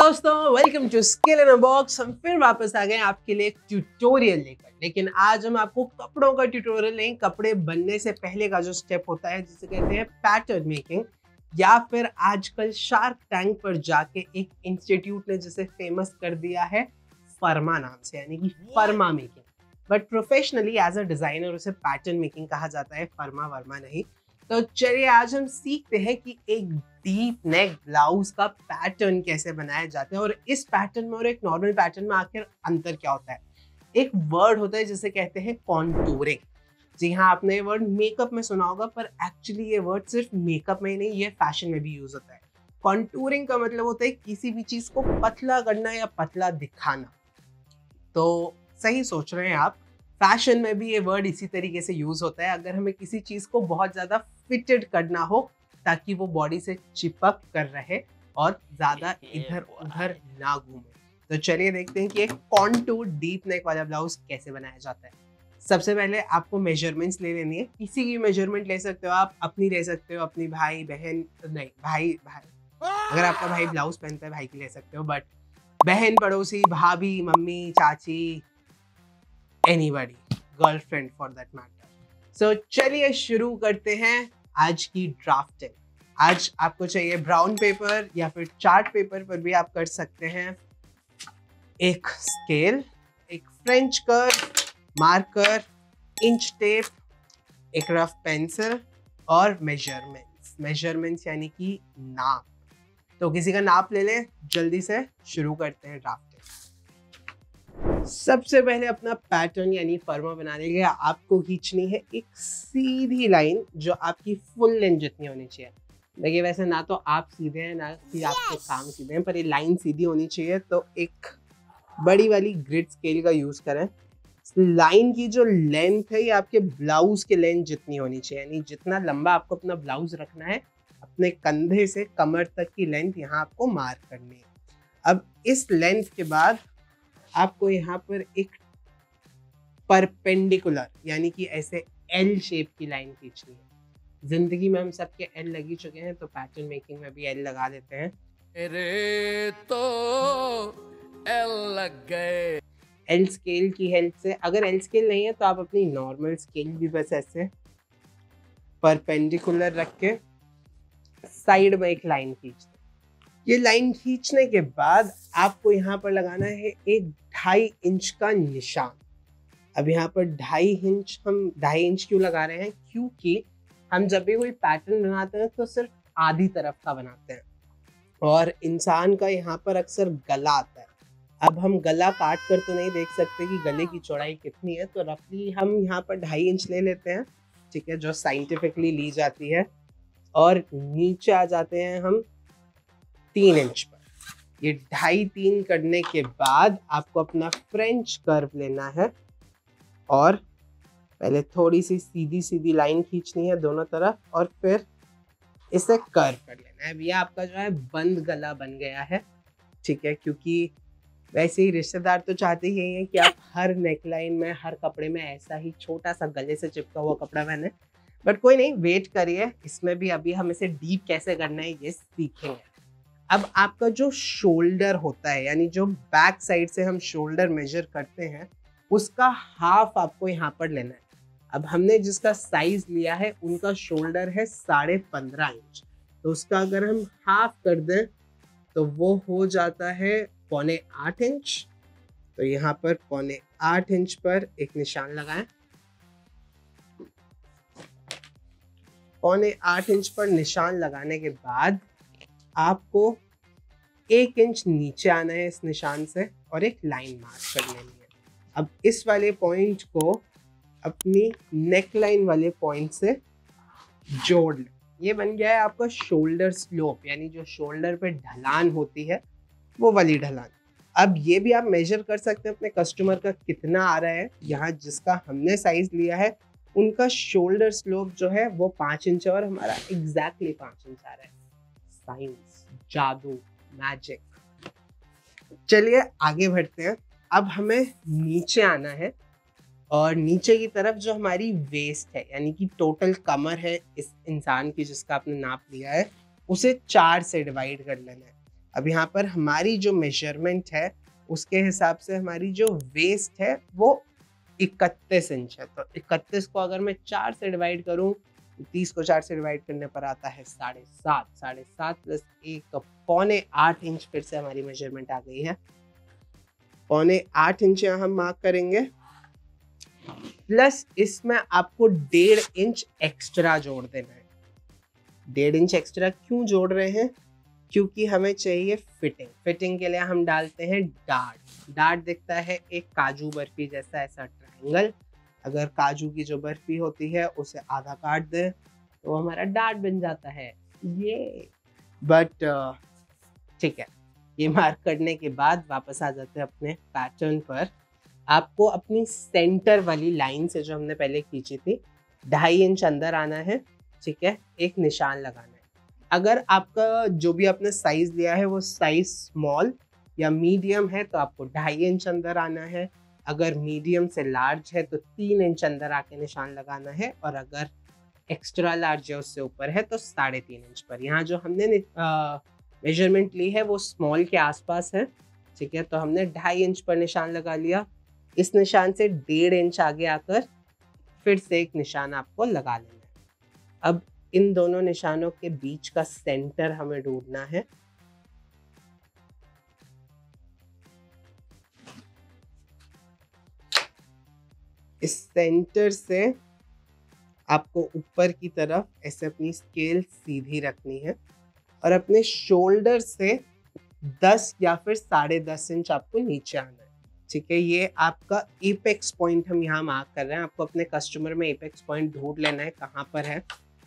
दोस्तों, welcome to skill in a box. हम फिर वापस आ गए आपके लिए एक ट्यूटोरियल लेकर। लेकिन आज हम आपको कपड़ों का ट्यूटोरियल नहीं, कपड़े बनने से पहले का जो स्टेप होता है जिसे कहते हैं पैटर्न मेकिंग, या फिर आजकल शार्क टैंक पर जाके एक इंस्टीट्यूट ने जिसे फेमस कर दिया है फर्मा नाम से, यानी कि फर्मा making. But professionally as a designer उसे पैटर्न मेकिंग कहा जाता है, फर्मा वर्मा नहीं। तो चलिए आज हम सीखते हैं कि एक डीप नेक ब्लाउज का पैटर्न कैसे बनाया जाता है और इस पैटर्न में और एक नॉर्मल पैटर्न में आखिर अंतर क्या होता है। एक वर्ड होता है जिसे कहते हैं कॉन्टूरिंग। जी हाँ, आपने ये वर्ड मेकअप में सुना होगा, पर एक्चुअली ये वर्ड सिर्फ मेकअप में ही नहीं, ये फैशन में भी यूज होता है। कॉन्टूरिंग का मतलब होता है किसी भी चीज को पतला करना या पतला दिखाना। तो सही सोच रहे हैं आप, फैशन में भी ये वर्ड इसी तरीके से यूज होता है। अगर हमें किसी चीज को बहुत ज्यादा फिटेड करना हो ताकि वो बॉडी से चिपक कर रहे और ज्यादा इधर उधर ना घूमे। तो चलिए देखते हैं कि एक कॉन्टूर डीप नेक वाला ब्लाउज कैसे बनाया जाता है। सबसे पहले आपको मेजरमेंट्स ले लेनी है। किसी की मेजरमेंट ले सकते हो आप, अपनी ले सकते हो, अपनी भाई बहन नहीं, भाई अगर आपका भाई ब्लाउज पहनता है भाई की ले सकते हो, बट बहन, पड़ोसी, भाभी, मम्मी, चाची, anybody, girlfriend for that matter. So चलिए शुरू करते हैं आज की ड्राफ्टिंग। आज आपको चाहिए ब्राउन पेपर या फिर चार्ट पेपर पर भी आप कर सकते हैं, एक स्केल, एक French curve, marker, inch tape, एक रफ पेंसिल और मेजरमेंट्स यानी कि नाप। तो किसी का नाप ले ले, जल्दी से शुरू करते हैं ड्राफ्टिंग। सबसे पहले अपना पैटर्न यानी फर्मा बनाने के लिए आपको खींचनी है एक सीधी लाइन जो आपकी फुल लेंथ जितनी होनी चाहिए। देखिए, वैसे ना तो आप सीधे हैं ना कि आपके काम सीधे हैं, पर ये लाइन सीधी होनी चाहिए। तो एक बड़ी वाली ग्रिड स्केल का यूज करें। लाइन की जो लेंथ है ये आपके ब्लाउज के लेंथ जितनी होनी चाहिए, यानी जितना लंबा आपको अपना ब्लाउज रखना है, अपने कंधे से कमर तक की लेंथ यहाँ आपको मार्क करनी है। अब इस लेंथ के बाद आपको यहाँ पर एक परपेंडिकुलर यानी कि ऐसे एल शेप की लाइन खींचनी है। जिंदगी में हम सबके एल लगी चुके हैं, तो पैटर्न मेकिंग में भी एल लगा देते हैं। मेरे तो एल लग गए। एल स्केल की हेल्प से, अगर एल स्केल नहीं है तो आप अपनी नॉर्मल स्केल भी बस ऐसे परपेंडिकुलर रख के साइड में एक लाइन खींचते। ये लाइन खींचने के बाद आपको यहाँ पर लगाना है एक 2.5 इंच का निशान। अब यहाँ पर 2.5 इंच, हम 2.5 इंच क्यों लगा रहे हैं? क्योंकि हम जब भी कोई पैटर्न बनाते हैं तो सिर्फ आधी तरफ का बनाते हैं और इंसान का यहाँ पर अक्सर गला आता है। अब हम गला काट कर तो नहीं देख सकते कि गले की चौड़ाई कितनी है, तो रफली हम यहाँ पर 2.5 इंच ले लेते हैं, ठीक है, जो साइंटिफिकली ली जाती है, और नीचे आ जाते हैं हम 3 इंच पर। ये 2.5-3 करने के बाद आपको अपना फ्रेंच कर्व लेना है और पहले थोड़ी सी सीधी सीधी लाइन खींचनी है दोनों तरफ और फिर इसे कर्व कर लेना है। अब ये आपका जो है बंद गला बन गया है, ठीक है, क्योंकि वैसे ही रिश्तेदार तो चाहते ही यही है कि आप हर नेकलाइन में, हर कपड़े में ऐसा ही छोटा सा गले से चिपका हुआ कपड़ा पहने। बट कोई नहीं, वेट करिए, इसमें भी अभी हम इसे डीप कैसे करना है ये सीखेंगे। अब आपका जो शोल्डर होता है, यानी जो बैक साइड से हम शोल्डर मेजर करते हैं, उसका हाफ आपको यहाँ पर लेना है। अब हमने जिसका साइज लिया है उनका शोल्डर है 15.5 इंच, तो उसका अगर हम हाफ कर दें तो वो हो जाता है 7.25 इंच। तो यहाँ पर 7.25 इंच पर एक निशान लगाएं। 7.25 इंच पर निशान लगाने के बाद आपको 1 इंच नीचे आना है इस निशान से और एक लाइन मार्क कर लेनी है। अब इस वाले पॉइंट को अपनी नेक लाइन वाले पॉइंट से जोड़ लें। ये बन गया है आपका शोल्डर स्लोप, यानी जो शोल्डर पे ढलान होती है वो वाली ढलान। अब ये भी आप मेजर कर सकते हैं अपने कस्टमर का कितना आ रहा है। यहाँ जिसका हमने साइज लिया है उनका शोल्डर स्लोप जो है वो 5 इंच है और हमारा एग्जैक्टली 5 इंच आ रहा है। साइंस, जादू, मैजिक। चलिए आगे बढ़ते हैं। अब हमें नीचे आना है और नीचे की तरफ जो हमारी वेस्ट है, यानी कि टोटल कमर है इस इंसान की जिसका आपने नाप लिया है, उसे 4 से डिवाइड कर लेना है। अब यहाँ पर हमारी जो मेजरमेंट है उसके हिसाब से हमारी जो वेस्ट है वो 31 इंच है। तो 31 को अगर मैं 4 से डिवाइड करूँ, 30 को 4 से डिवाइड करने पर आता है 7.5। 7.5 प्लस 1 8.25 इंच फिर से हमारी मेजरमेंट आ गई है। 8.25 इंच यहाँ हम मार्क करेंगे, प्लस इसमें आपको 1.5 इंच एक्स्ट्रा जोड़ देना है। 1.5 इंच एक्स्ट्रा क्यों जोड़ रहे हैं? क्योंकि हमें चाहिए फिटिंग। फिटिंग के लिए हम डालते हैं डार्ट। डार्ट दिखता है एक काजू बर्फी जैसा, ऐसा ट्रायंगल। अगर काजू की जो बर्फी होती है उसे आधा काट दें तो हमारा डार्ट बन जाता है ये। बट ठीक है, ये मार्क करने के बाद वापस आ जाते हैं अपने पैटर्न पर। आपको अपनी सेंटर वाली लाइन से जो हमने पहले खींची थी 2.5 इंच अंदर आना है, ठीक है, एक निशान लगाना है। अगर आपका जो भी आपने साइज लिया है वो साइज स्मॉल या मीडियम है तो आपको 2.5 इंच अंदर आना है। अगर मीडियम से लार्ज है तो 3 इंच अंदर आके निशान लगाना है, और अगर एक्स्ट्रा लार्ज है उससे ऊपर है तो 3.5 इंच पर। यहाँ जो हमने मेजरमेंट ली है वो स्मॉल के आसपास है, ठीक है, तो हमने 2.5 इंच पर निशान लगा लिया। इस निशान से 1.5 इंच आगे आकर फिर से एक निशान आपको लगा लेना है। अब इन दोनों निशानों के बीच का सेंटर हमें ढूंढना है। इस सेंटर से आपको ऊपर की तरफ ऐसे अपनी स्केल सीधी रखनी है और अपने शोल्डर से 10 या फिर 10.5 इंच आपको नीचे आना है, ठीक है। ये आपका एपेक्स पॉइंट हम यहाँ मार्क कर रहे हैं। आपको अपने कस्टमर में एपेक्स पॉइंट ढूंढ लेना है कहाँ पर है,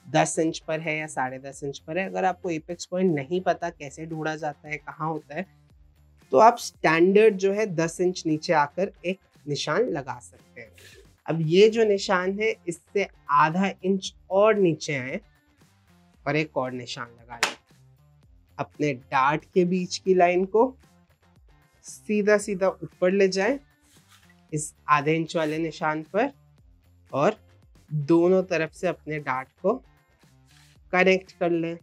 10 इंच पर है या 10.5 इंच पर है। अगर आपको एपेक्स पॉइंट नहीं पता कैसे ढूंढा जाता है, कहाँ होता है, तो आप स्टैंडर्ड जो है 10 इंच नीचे आकर एक निशान लगा सकते हैं। अब ये जो निशान है इससे आधा इंच और नीचे आए और एक और निशान लगा लें। अपने डार्ट के बीच की लाइन को सीधा सीधा ऊपर ले जाएं इस आधे इंच वाले निशान पर, और दोनों तरफ से अपने डार्ट को कनेक्ट कर लें।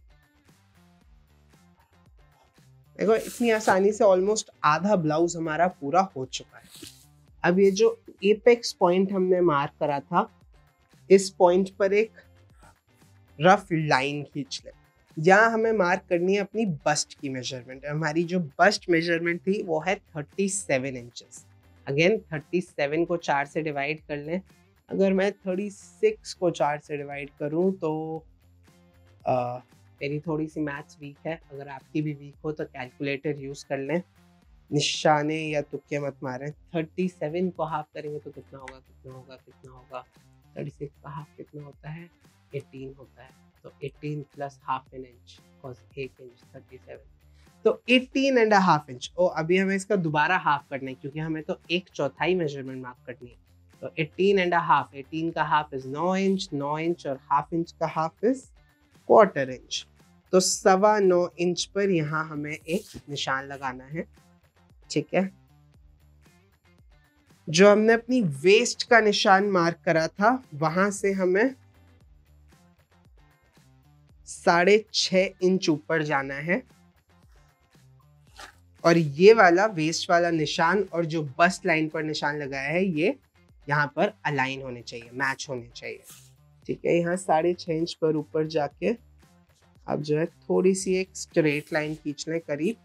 देखो इतनी आसानी से ऑलमोस्ट आधा ब्लाउज हमारा पूरा हो चुका है। अब ये जो एपेक्स पॉइंट हमने मार्क करा था, इस पॉइंट पर एक रफ लाइन खींच लें। यहाँ हमें मार्क करनी है अपनी बस्ट की मेजरमेंट। हमारी जो बस्ट मेजरमेंट थी वो है 37 इंचेस। अगेन 37 को 4 से डिवाइड कर लें। अगर मैं 36 को 4 से डिवाइड करूँ तो मेरी थोड़ी सी मैथ्स वीक है, अगर आपकी भी वीक हो तो कैलकुलेटर यूज़ कर लें, निशाने या तुक्के मत मारें। 37 को हाफ करेंगे तो कितना होगा, कितना होगा, कितना होगा। 36 का हाफ कितना होता है, 18 होता है। तो 18 plus half an inch, cause 1 inch 37, तो 18.5 इंच। ओ अभी हमें इसका दोबारा हाफ करना है क्योंकि हमें तो 1/4 मेजरमेंट मार्क करनी है। तो 18.5, 18 का हाफ इज 9 इंच, 9 इंच और हाफ इंच का हाफ इज 1/4 इंच। तो 9.25 इंच पर यहाँ हमें एक निशान लगाना है, ठीक है। जो हमने अपनी वेस्ट का निशान मार्क करा था वहां से हमें 6.5 इंच ऊपर जाना है, और ये वाला वेस्ट वाला निशान और जो बस्ट लाइन पर निशान लगाया है ये यहाँ पर अलाइन होने चाहिए, मैच होने चाहिए, ठीक है। यहाँ 6.5 इंच पर ऊपर जाके अब जो है थोड़ी सी एक स्ट्रेट लाइन खींच लें करीब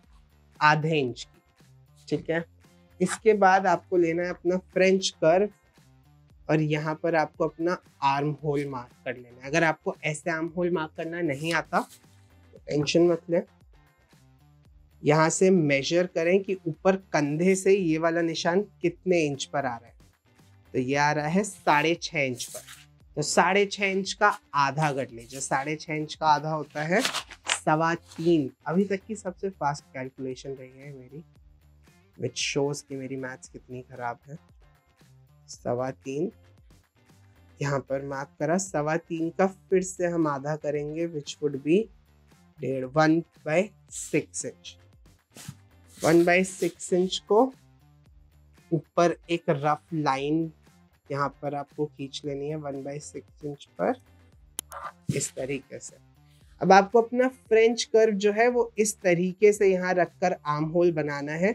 आधे इंच की, ठीक है। इसके बाद आपको लेना है अपना फ्रेंच कर्व और यहाँ पर आपको अपना आर्म होल मार्क कर लेना है। अगर आपको ऐसे आर्म होल मार्क करना नहीं आता तो टेंशन मत लें, यहाँ से मेजर करें कि ऊपर कंधे से ये वाला निशान कितने इंच पर आ रहा है। तो ये आ रहा है 6.5 इंच पर। तो 6.5 इंच का आधा कर लीजिए। 6.5 इंच का आधा होता है 3.25। अभी तक की सबसे फास्ट कैलकुलेशन रही है मेरी, विच शोज कि मेरी मैथ्स कितनी खराब है। 3.25 यहाँ पर मार्क करा। 3.25 का फिर से हम आधा करेंगे, which would be 1/6 inch. 1/6 inch को ऊपर एक रफ लाइन यहाँ पर आपको खींच लेनी है 1/6 इंच पर, इस तरीके से। अब आपको अपना फ्रेंच कर्व जो है वो इस तरीके से यहाँ रखकर आर्म होल बनाना है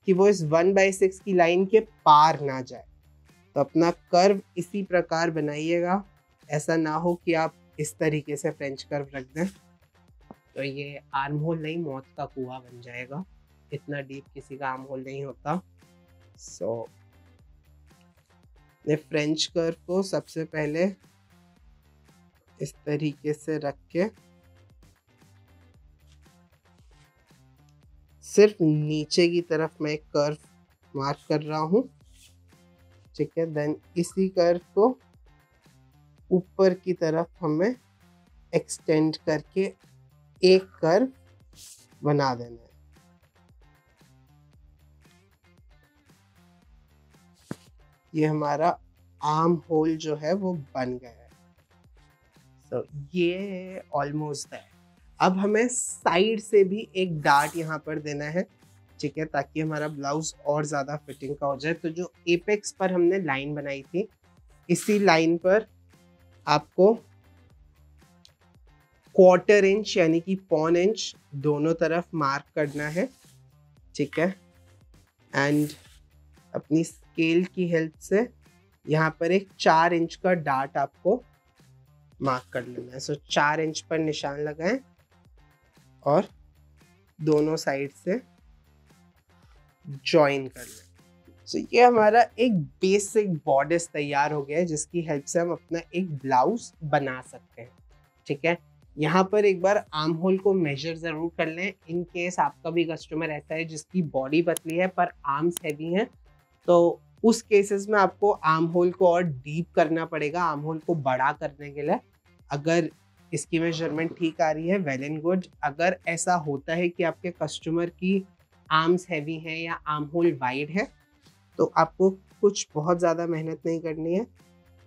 कि वो इस 1/6 की लाइन के पार ना जाए। तो अपना कर्व इसी प्रकार बनाइएगा, ऐसा ना हो कि आप इस तरीके से फ्रेंच कर्व रख दें तो ये आर्म होल नहीं, मौत का कुआं बन जाएगा। इतना डीप किसी का आर्म होल नहीं होता। सो फ्रेंच कर्व को सबसे पहले इस तरीके से रख के सिर्फ नीचे की तरफ मैं एक कर्व मार्क कर रहा हूँ, ठीक है। देन इसी कर्व को ऊपर की तरफ हमें एक्सटेंड करके एक कर्व बना देना है। ये हमारा आर्म होल जो है वो बन गया है। सो ये ऑलमोस्ट है। अब हमें साइड से भी एक डार्ट यहाँ पर देना है, ठीक है, ताकि हमारा ब्लाउज और ज़्यादा फिटिंग का हो जाए। तो जो एपेक्स पर हमने लाइन बनाई थी, इसी लाइन पर आपको 1/4 इंच यानी कि 1/4 इंच दोनों तरफ मार्क करना है, ठीक है। एंड अपनी स्केल की हेल्प से यहाँ पर एक 4 इंच का डार्ट आपको मार्क कर लेना है। सो 4 इंच पर निशान लगाएं और दोनों साइड से ज्वाइन कर लें। सो ये हमारा एक बेसिक बॉडिस तैयार हो गया है, जिसकी हेल्प से हम अपना एक ब्लाउज बना सकते हैं, ठीक है। यहाँ पर एक बार आर्म होल को मेजर ज़रूर कर लें, इन केस आपका भी कस्टमर ऐसा है जिसकी बॉडी पतली है पर आर्म्स हैवी हैं, तो उस केसेस में आपको आर्म होल को और डीप करना पड़ेगा, आर्म होल को बड़ा करने के लिए। अगर इसकी मेजरमेंट ठीक आ रही है, वेल एंड गुड। अगर ऐसा होता है कि आपके कस्टमर की आर्म्स हैवी हैं या आर्म होल वाइड है, तो आपको कुछ बहुत ज़्यादा मेहनत नहीं करनी है,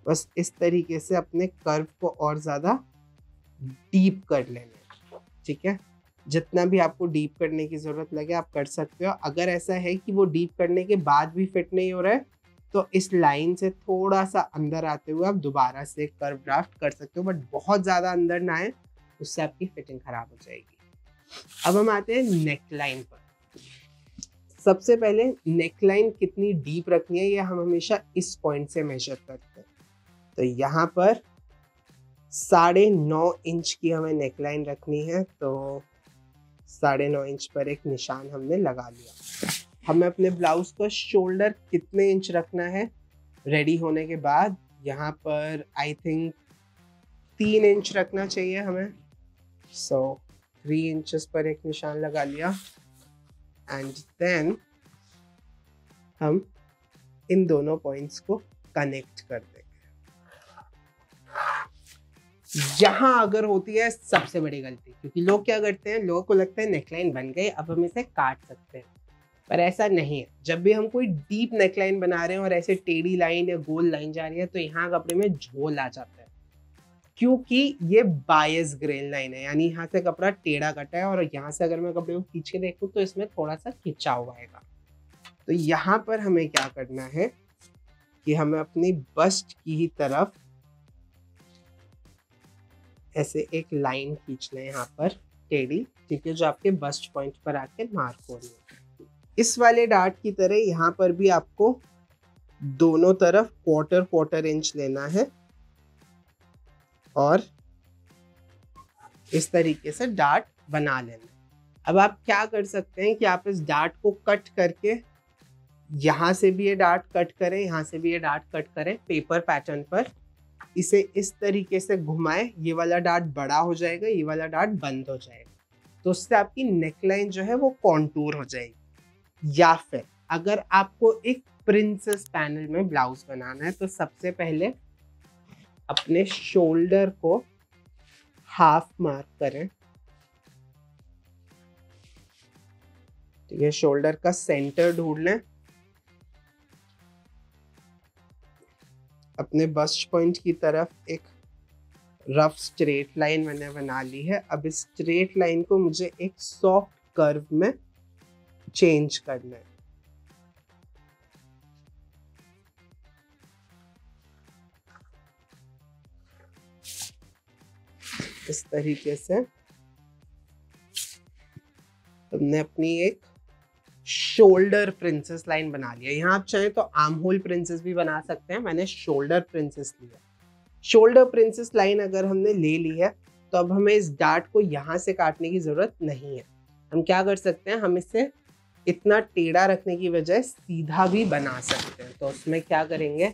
बस इस तरीके से अपने कर्व को और ज़्यादा डीप कर लेना है, ठीक है। जितना भी आपको डीप करने की ज़रूरत लगे आप कर सकते हो। अगर ऐसा है कि वो डीप करने के बाद भी फिट नहीं हो रहा है, तो इस लाइन से थोड़ा सा अंदर आते हुए आप दोबारा से कर्व ड्राफ्ट कर सकते हो, बट बहुत ज़्यादा अंदर ना आए, उससे आपकी फिटिंग खराब हो जाएगी। अब हम आते हैं नेक लाइन पर। सबसे पहले नेक लाइन कितनी डीप रखनी है ये हम हमेशा इस पॉइंट से मेजर करते हैं। तो यहाँ पर 9.5 इंच की हमें नेक लाइन रखनी है, तो 9.5 इंच पर एक निशान हमने लगा लिया। हमें अपने ब्लाउज का शोल्डर कितने इंच रखना है रेडी होने के बाद, यहाँ पर आई थिंक 3 इंच रखना चाहिए हमें। सो 3 इंचेस पर एक निशान लगा लिया एंड देन हम इन दोनों पॉइंट्स को कनेक्ट कर देंगे। यहाँ अगर होती है सबसे बड़ी गलती, क्योंकि लोग क्या करते हैं, लोगों को लगता है नेकलाइन बन गई अब हम इसे काट सकते हैं, पर ऐसा नहीं है। जब भी हम कोई डीप नेकलाइन बना रहे हैं और ऐसे टेढ़ी लाइन या गोल लाइन जा रही है, तो यहाँ कपड़े में झोल आ जाता है, क्योंकि ये बायस ग्रेन लाइन है, यानी यहाँ से कपड़ा टेढ़ा कटा है और यहाँ से अगर मैं कपड़े को खींच के देखूँ तो इसमें थोड़ा सा खिंचाव आएगा। तो यहाँ पर हमें क्या करना है कि हमें अपनी बस्ट की ही तरफ ऐसे एक लाइन खींचना है यहाँ पर टेढ़ी, ठीक है, जो आपके बस्ट पॉइंट पर आके मार्क हो रही है। इस वाले डार्ट की तरह यहाँ पर भी आपको दोनों तरफ 1/4 इंच लेना है और इस तरीके से डार्ट बना लेना। अब आप क्या कर सकते हैं कि आप इस डार्ट को कट करके यहाँ से भी ये डार्ट कट करें, यहाँ से भी ये डार्ट कट करें पेपर पैटर्न पर, इसे इस तरीके से घुमाएं, ये वाला डार्ट बड़ा हो जाएगा, ये वाला डार्ट बंद हो जाएगा, तो उससे आपकी नेकलाइन जो है वो कॉन्टूर हो जाएगी। या फिर अगर आपको एक प्रिंसेस पैनल में ब्लाउज बनाना है, तो सबसे पहले अपने शोल्डर को हाफ मार्क करें, ठीक है, शोल्डर का सेंटर ढूंढ लें, अपने बस्ट पॉइंट की तरफ एक रफ स्ट्रेट लाइन मैंने बना ली है। अब इस स्ट्रेट लाइन को मुझे एक सॉफ्ट कर्व में चेंज करना है। इस तरीके से हमने अपनी एक शोल्डर प्रिंसेस लाइन बना लिया। यहाँ आप चाहें तो आर्म होल प्रिंसेस भी बना सकते हैं, मैंने शोल्डर प्रिंसेस लिया। शोल्डर प्रिंसेस लाइन अगर हमने ले ली है तो अब हमें इस डार्ट को यहाँ से काटने की जरूरत नहीं है। हम क्या कर सकते हैं, हम इसे इतना टेढ़ा रखने की बजाय सीधा भी बना सकते हैं। तो उसमें क्या करेंगे,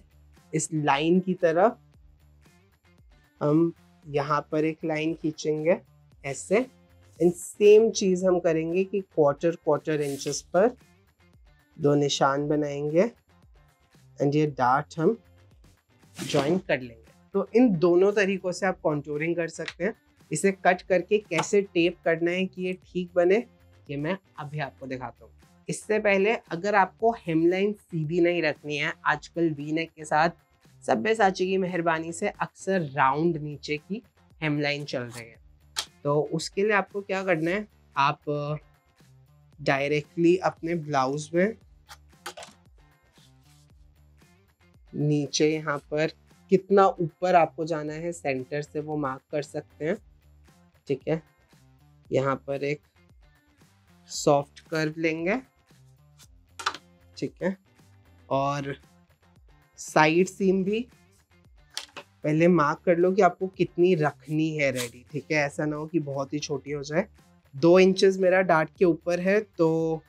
इस लाइन की तरफ हम यहाँ पर एक लाइन खींचेंगे ऐसे, एंड सेम चीज हम करेंगे कि क्वार्टर इंचेस पर 2 निशान बनाएंगे एंड ये डार्ट हम ज्वाइन कर लेंगे। तो इन दोनों तरीकों से आप कॉन्टूरिंग कर सकते हैं। इसे कट करके कैसे टेप करना है कि ये ठीक बने, ये मैं अभी आपको दिखाता हूँ। इससे पहले अगर आपको हेमलाइन सीधी नहीं रखनी है, आजकल वी नेक के साथ सब्यसाची की मेहरबानी से अक्सर राउंड नीचे की हेमलाइन चल रही है। तो उसके लिए आपको क्या करना है, आप डायरेक्टली अपने ब्लाउज में नीचे यहाँ पर कितना ऊपर आपको जाना है सेंटर से वो मार्क कर सकते हैं। ठीक है, यहाँ पर एक सॉफ्ट कर्व लेंगे। ठीक है, और साइड सीम भी पहले मार्क कर लो कि आपको कितनी रखनी है रेडी। ठीक है, ऐसा ना हो कि बहुत ही छोटी हो जाए। 2 इंचेस मेरा डार्ट के ऊपर है तो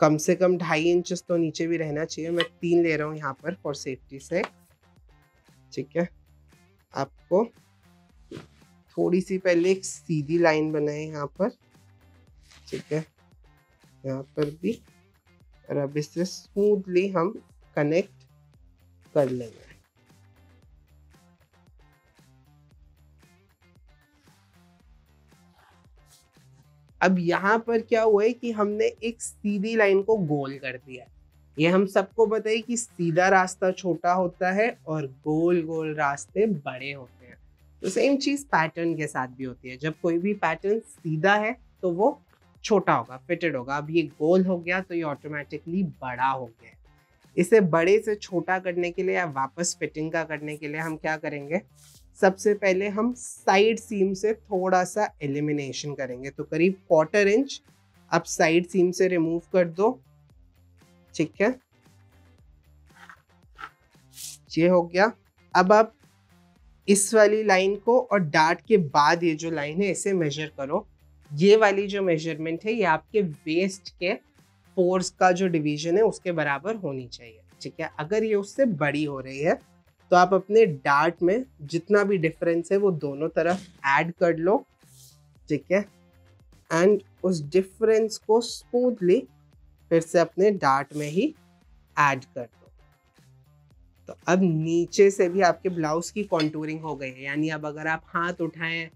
कम से कम 2.5 इंचेस तो नीचे भी रहना चाहिए। मैं 3 ले रहा हूँ यहाँ पर फॉर सेफ्टी से। ठीक है, आपको थोड़ी सी पहले एक सीधी लाइन बनाए यहाँ पर। ठीक है, यहाँ पर भी, और अब इसे स्मूथली हम कनेक्ट कर लेंगे। अब यहाँ पर क्या हुआ है कि हमने एक सीधी लाइन को गोल कर दिया। ये हम सबको पता है कि सीधा रास्ता छोटा होता है और गोल गोल रास्ते बड़े होते हैं। तो सेम चीज पैटर्न के साथ भी होती है। जब कोई भी पैटर्न सीधा है तो वो छोटा होगा, फिटेड होगा। अब ये गोल हो गया तो ये ऑटोमेटिकली बड़ा हो गया। इसे बड़े से छोटा करने के लिए या वापस फिटिंग का करने के लिए हम क्या करेंगे, सबसे पहले हम साइड सीम से थोड़ा सा एलिमिनेशन करेंगे। तो करीब 1/4 इंच आप साइड सीम से रिमूव कर दो। ठीक है, ये हो गया। अब आप इस वाली लाइन को और डार्ट के बाद ये जो लाइन है इसे मेजर करो। ये वाली जो मेजरमेंट है ये आपके वेस्ट के फोर्स का जो डिवीजन है उसके बराबर होनी चाहिए। ठीक है, अगर ये उससे बड़ी हो रही है तो आप अपने डार्ट में जितना भी डिफरेंस है वो दोनों तरफ ऐड कर लो। ठीक है, एंड उस डिफरेंस को स्मूथली फिर से अपने डार्ट में ही ऐड कर दो। तो अब नीचे से भी आपके ब्लाउज की कॉन्टूरिंग हो गई है। यानी अब अगर आप हाथ उठाएं,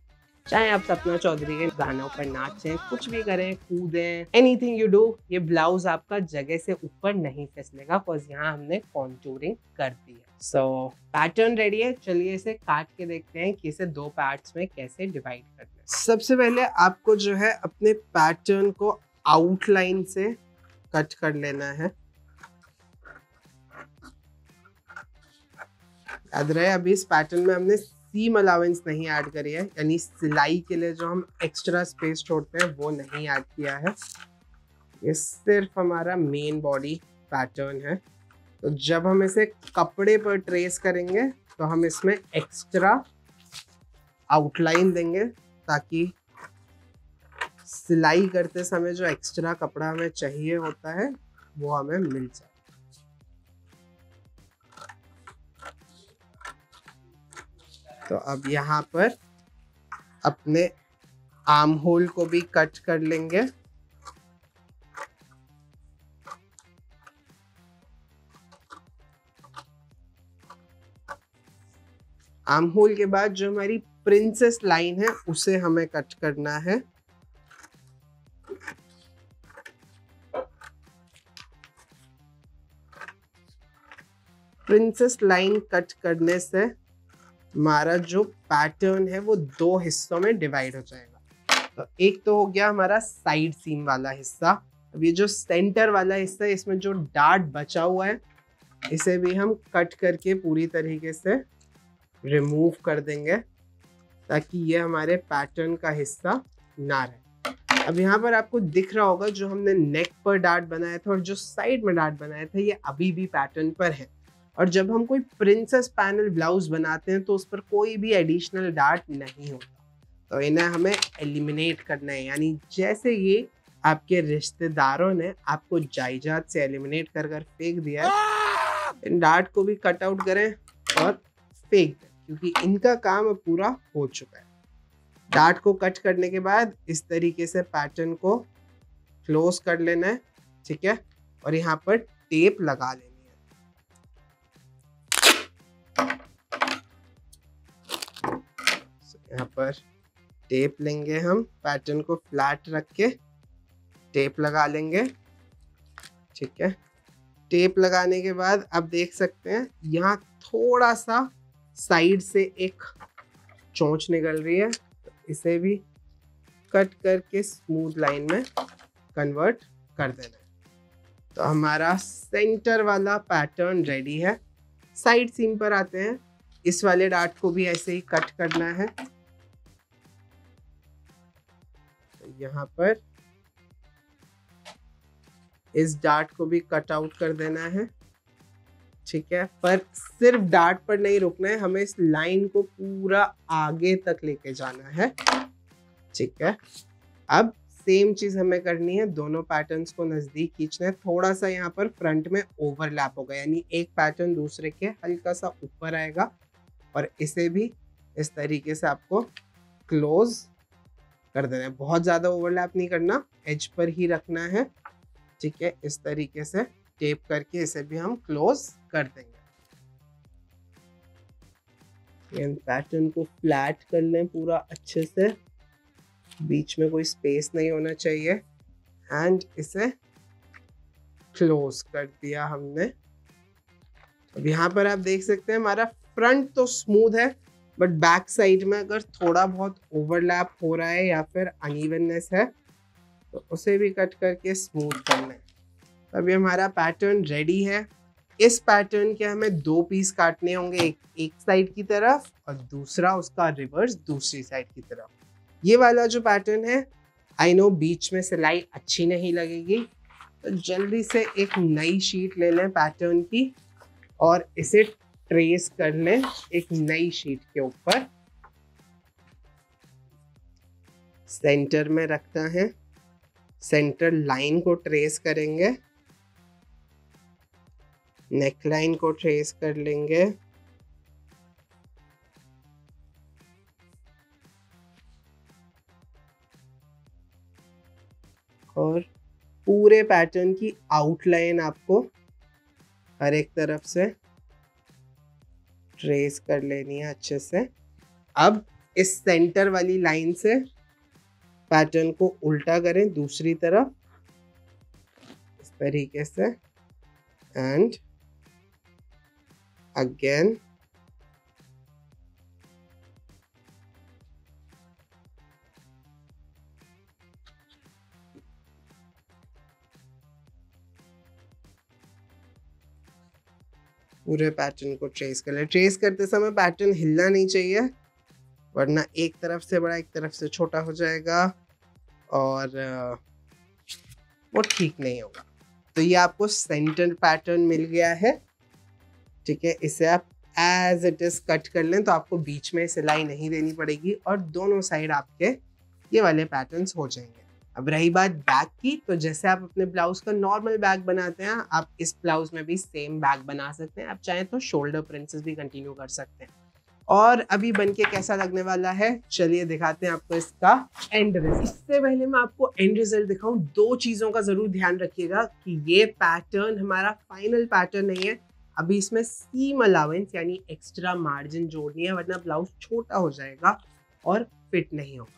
चाहे आप सपना चौधरी के गानों पर नाचें, कुछ भी करें, कूदें, एनीथिंग यू डू, ये ब्लाउज आपका जगह से ऊपर नहीं फिसलेगा, बिकॉज यहाँ हमने कॉन्टूरिंग कर दी है। सो पैटर्न रेडी है। चलिए इसे काट के देखते हैं कि इसे 2 पार्ट्स में कैसे डिवाइड करना है। सबसे पहले आपको जो है अपने पैटर्न को आउटलाइन से कट कर लेना है। याद रहे अभी इस पैटर्न में हमने सीम अलाउंस नहीं ऐड करी है, यानी सिलाई के लिए जो हम एक्स्ट्रा स्पेस छोड़ते हैं वो नहीं ऐड किया है। ये सिर्फ हमारा मेन बॉडी पैटर्न है। तो जब हम इसे कपड़े पर ट्रेस करेंगे तो हम इसमें एक्स्ट्रा आउटलाइन देंगे ताकि सिलाई करते समय जो एक्स्ट्रा कपड़ा हमें चाहिए होता है वो हमें मिल जाए। तो अब यहाँ पर अपने आर्म होल को भी कट कर लेंगे। आर्म होल के बाद जो हमारी प्रिंसेस लाइन है उसे हमें कट करना है। प्रिंसेस लाइन कट करने से हमारा जो पैटर्न है वो 2 हिस्सों में डिवाइड हो जाएगा। तो एक तो हो गया हमारा साइड सीम वाला हिस्सा। अब ये जो सेंटर वाला हिस्सा है इसमें जो डार्ट बचा हुआ है इसे भी हम कट करके पूरी तरीके से रिमूव कर देंगे ताकि ये हमारे पैटर्न का हिस्सा ना रहे। अब यहाँ पर आपको दिख रहा होगा जो हमने नेक पर डार्ट बनाया था और जो साइड में डार्ट बनाया था ये अभी भी पैटर्न पर है। और जब हम कोई प्रिंसेस पैनल ब्लाउज बनाते हैं तो उस पर कोई भी एडिशनल डार्ट नहीं होता, तो इन्हें हमें एलिमिनेट करना है। यानी जैसे ये आपके रिश्तेदारों ने आपको जायदाद से एलिमिनेट कर कर फेंक दिया है, इन डार्ट को भी कट आउट करें और फेंक दें, क्योंकि इनका काम अब पूरा हो चुका है। डार्ट को कट करने के बाद इस तरीके से पैटर्न को क्लोज कर लेना है, ठीक है, और यहाँ पर टेप लगा लेनी है। यहाँ पर टेप लेंगे, हम पैटर्न को फ्लैट रख के टेप लगा लेंगे, ठीक है। टेप लगाने के बाद आप देख सकते हैं यहाँ थोड़ा सा साइड से एक चोंच निकल रही है, तो इसे भी कट करके स्मूथ लाइन में कन्वर्ट कर देना है। तो हमारा सेंटर वाला पैटर्न रेडी है। साइड सीम पर आते हैं, इस वाले डार्ट को भी ऐसे ही कट करना है। तो यहाँ पर इस डार्ट को भी कट आउट कर देना है, ठीक है। पर सिर्फ डार्ट पर नहीं रुकना है, हमें इस लाइन को पूरा आगे तक लेके जाना है, ठीक है। अब सेम चीज हमें करनी है, दोनों पैटर्न्स को नजदीक खींचना है। थोड़ा सा यहाँ पर फ्रंट में ओवरलैप होगा, यानी एक पैटर्न दूसरे के हल्का सा ऊपर आएगा, और इसे भी इस तरीके से आपको क्लोज कर देना है। बहुत ज्यादा ओवरलैप नहीं करना, एज पर ही रखना है, ठीक है। इस तरीके से टेप करके इसे भी हम क्लोज कर देंगे। पैटर्न को फ्लैट कर लें पूरा अच्छे से, बीच में कोई स्पेस नहीं होना चाहिए, एंड इसे क्लोज कर दिया हमने। अब यहाँ पर आप देख सकते हैं हमारा फ्रंट तो स्मूथ है, बट बैक साइड में अगर थोड़ा बहुत ओवरलैप हो रहा है या फिर अनइवननेस है तो उसे भी कट करके स्मूथ करना है। अभी हमारा पैटर्न रेडी है। इस पैटर्न के हमें दो पीस काटने होंगे, एक साइड की तरफ और दूसरा उसका रिवर्स दूसरी साइड की तरफ। ये वाला जो पैटर्न है, आई नो बीच में सिलाई अच्छी नहीं लगेगी, तो जल्दी से एक नई शीट ले लें पैटर्न की और इसे ट्रेस कर लें एक नई शीट के ऊपर। सेंटर में रखना है, सेंटर लाइन को ट्रेस करेंगे, नेक लाइन को ट्रेस कर लेंगे, और पूरे पैटर्न की आउटलाइन आपको हर एक तरफ से ट्रेस कर लेनी है अच्छे से। अब इस सेंटर वाली लाइन से पैटर्न को उल्टा करें दूसरी तरफ इस तरीके से, एंड अगेन पूरे पैटर्न को ट्रेस कर ले। ट्रेस करते समय पैटर्न हिलना नहीं चाहिए, वरना एक तरफ से बड़ा एक तरफ से छोटा हो जाएगा और वो ठीक नहीं होगा। तो ये आपको सेंटर पैटर्न मिल गया है, ठीक है। इसे आप एज इट इज कट कर लें तो आपको बीच में सिलाई नहीं देनी पड़ेगी और दोनों साइड आपके ये वाले पैटर्न्स हो जाएंगे। अब रही बात बैक की, तो जैसे आप अपने ब्लाउज का नॉर्मल बैक बनाते हैं, आप इस ब्लाउज में भी सेम बैक बना सकते हैं। आप चाहें तो शोल्डर प्रिंसेस भी कंटिन्यू कर सकते हैं। और अभी बनके कैसा लगने वाला है, चलिए दिखाते हैं आपको इसका एंड रिजल्ट। इससे पहले मैं आपको एंड रिजल्ट दिखाऊं, दो चीजों का जरूर ध्यान रखिएगा कि ये पैटर्न हमारा फाइनल पैटर्न नहीं है। अभी इसमें सीम अलाउंस यानी एक्स्ट्रा मार्जिन जोड़नी है, वरना ब्लाउज छोटा हो जाएगा और फिट नहीं होगा।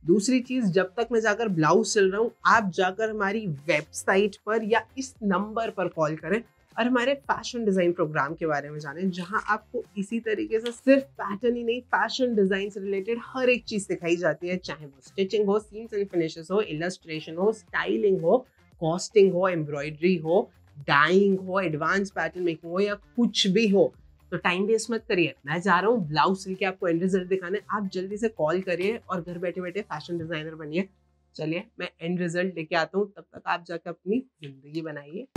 दूसरी चीज, जब तक मैं जाकर ब्लाउज सिल रहा हूँ, आप जाकर हमारी वेबसाइट पर या इस नंबर पर कॉल करें और हमारे फैशन डिजाइन प्रोग्राम के बारे में जानें, जहां आपको इसी तरीके से सिर्फ पैटर्न ही नहीं, फैशन डिजाइन से रिलेटेड हर एक चीज सिखाई जाती है, चाहे वो स्टिचिंग हो, सीम्स एंड फिनिशेस हो, इलस्ट्रेशन हो, स्टाइलिंग हो, कॉस्टिंग हो, एम्ब्रॉयडरी हो, डाइंग हो, एडवांस पैटर्न मेकिंग हो, या कुछ भी हो। तो टाइम वेस्ट मत करिए, मैं जा रहा हूँ ब्लाउज सिल के आपको एंड रिजल्ट दिखाने। आप जल्दी से कॉल करिए और घर बैठे बैठे फैशन डिजाइनर बनिए। चलिए मैं एंड रिजल्ट लेके आता हूँ, तब तक आप जाकर अपनी जिंदगी बनाइए।